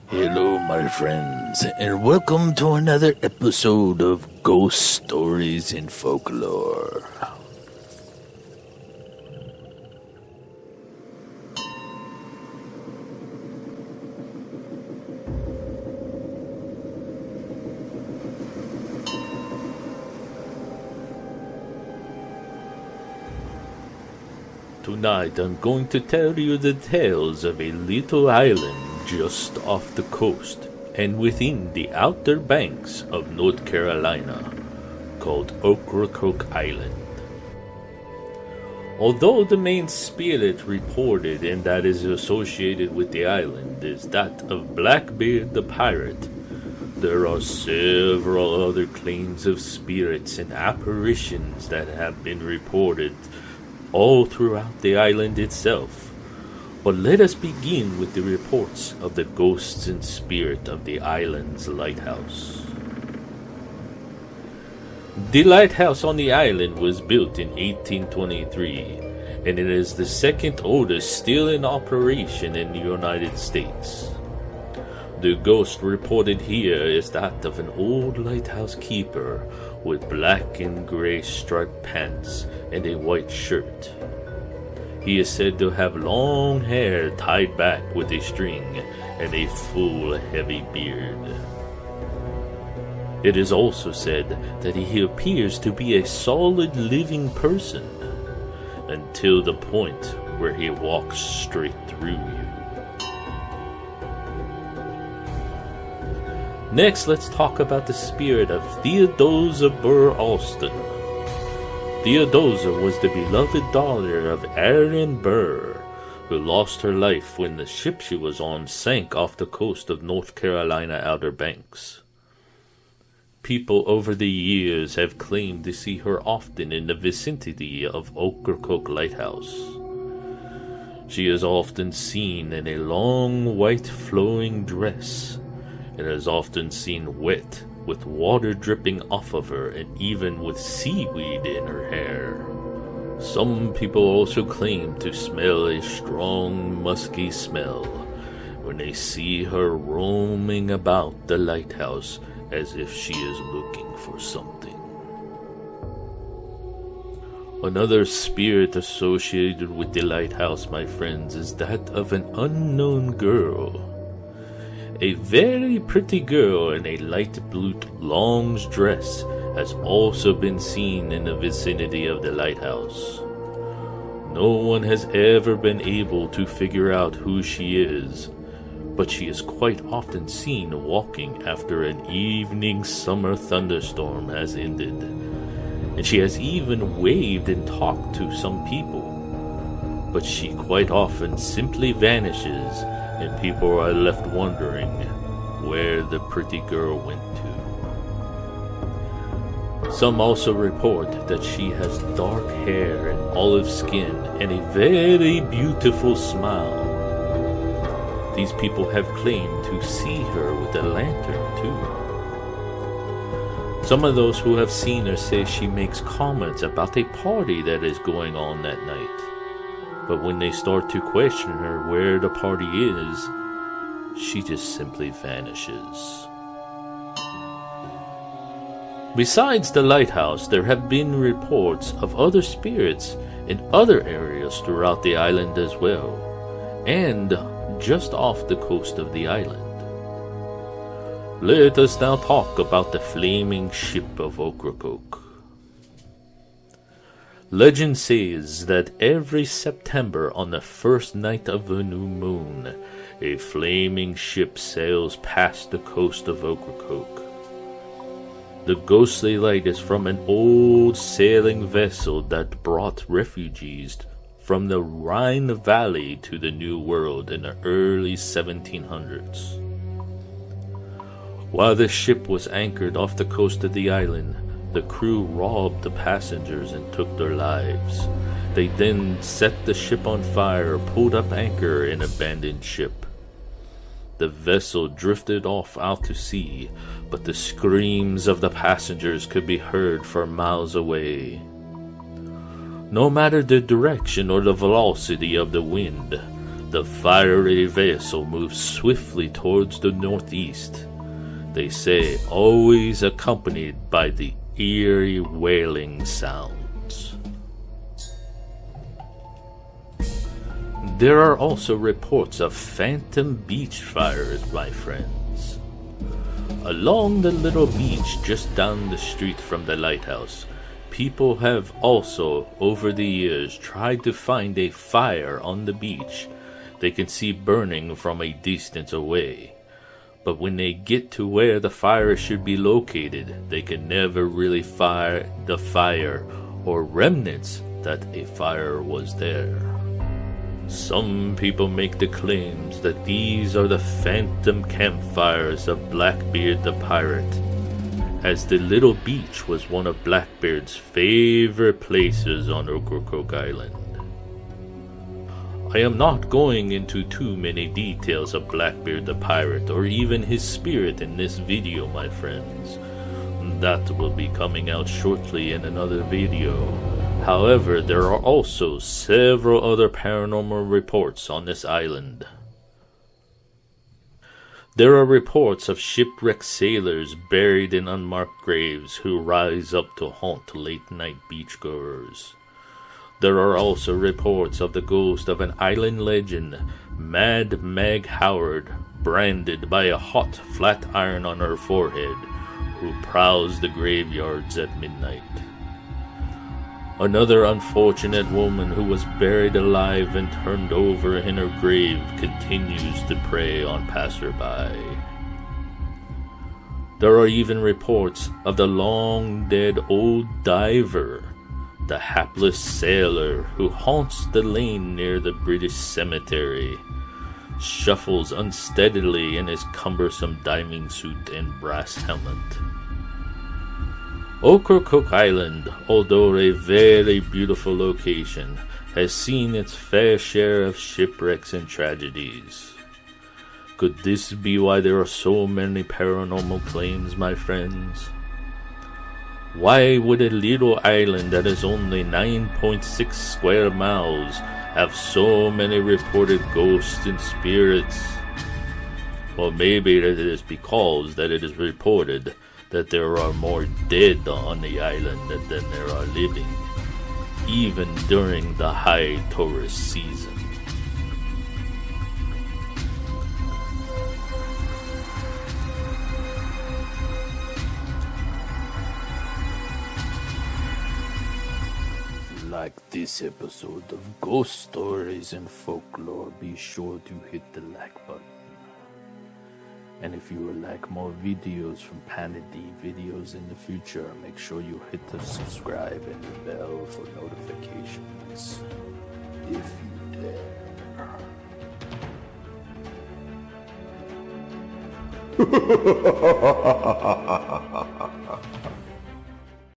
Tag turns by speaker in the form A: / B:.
A: Hello, my friends, and welcome to another episode of Ghost Stories in Folklore. Tonight I'm going to tell you the tales of a little island just off the coast and within the outer banks of North Carolina called Ocracoke Island. Although the main spirit reported and that is associated with the island is that of Blackbeard the pirate, there are several other claims of spirits and apparitions that have been reported all throughout the island itself. But let us begin with the reports of the ghosts and spirit of the island's lighthouse. The lighthouse on the island was built in 1823, and it is the second oldest still in operation in the United States. The ghost reported here is that of an old lighthouse keeper with black and gray striped pants and a white shirt. He is said to have long hair tied back with a string and a full heavy beard. It is also said that he appears to be a solid living person until the point where he walks straight through you. Next, let's talk about the spirit of Theodosia Ber Alston. Theodosia was the beloved daughter of Aaron Burr, who lost her life when the ship she was on sank off the coast of North Carolina Outer Banks. People over the years have claimed to see her often in the vicinity of Ocracoke Lighthouse. She is often seen in a long white flowing dress, and is often seen wet, with water dripping off of her and even with seaweed in her hair. Some people also claim to smell a strong, musky smell when they see her roaming about the lighthouse as if she is looking for something. Another spirit associated with the lighthouse, my friends, is that of an unknown girl. A very pretty girl in a light blue long dress has also been seen in the vicinity of the lighthouse. No one has ever been able to figure out who she is, but she is quite often seen walking after an evening summer thunderstorm has ended, and she has even waved and talked to some people, but she quite often simply vanishes, and people are left wondering where the pretty girl went to. Some also report that she has dark hair and olive skin and a very beautiful smile. These people have claimed to see her with a lantern too. Some of those who have seen her say she makes comments about a party that is going on that night. But when they start to question her where the party is, she just simply vanishes. Besides the lighthouse, there have been reports of other spirits in other areas throughout the island as well, and just off the coast of the island. Let us now talk about the flaming ship of Ocracoke. Legend says that every September on the first night of the new moon, a flaming ship sails past the coast of Ocracoke. The ghostly light is from an old sailing vessel that brought refugees from the Rhine Valley to the New World in the early 1700s. While the ship was anchored off the coast of the island, the crew robbed the passengers and took their lives. They then set the ship on fire, pulled up anchor, and abandoned ship. The vessel drifted off out to sea, but the screams of the passengers could be heard for miles away. No matter the direction or the velocity of the wind, the The fiery vessel moves swiftly towards the northeast, they say always accompanied by the eerie wailing sounds. There are also reports of phantom beach fires, my friends. Along the little beach just down the street from the lighthouse, people have also, over the years, tried to find a fire on the beach they can see burning from a distance away. But when they get to where the fire should be located, they can never really find the fire or remnants that a fire was there. Some people make the claims that these are the phantom campfires of Blackbeard the pirate, as the little beach was one of Blackbeard's favorite places on Ocracoke Island. I am not going into too many details of Blackbeard the pirate or even his spirit in this video, my friends. That will be coming out shortly in another video. However, there are also several other paranormal reports on this island. There are reports of shipwrecked sailors buried in unmarked graves who rise up to haunt late-night beachgoers. There are also reports of the ghost of an island legend, Mad Meg Howard, branded by a hot flat iron on her forehead, who prowls the graveyards at midnight. Another unfortunate woman who was buried alive and turned over in her grave continues to prey on passerby. There are even reports of the long-dead old diver, the hapless sailor who haunts the lane near the British cemetery, shuffles unsteadily in his cumbersome diving suit and brass helmet. Ocracoke Island, although a very beautiful location, has seen its fair share of shipwrecks and tragedies. Could this be why there are so many paranormal claims, my friends? Why would a little island that is only 9.6 square miles have so many reported ghosts and spirits? Well, maybe it is because that it is reported that there are more dead on the island than there are living, even during the high tourist season. If you like this episode of Ghost Stories and Folklore, be sure to hit the like button. And if you would like more videos from Panda D videos in the future, make sure you hit the subscribe and the bell for notifications. If you dare.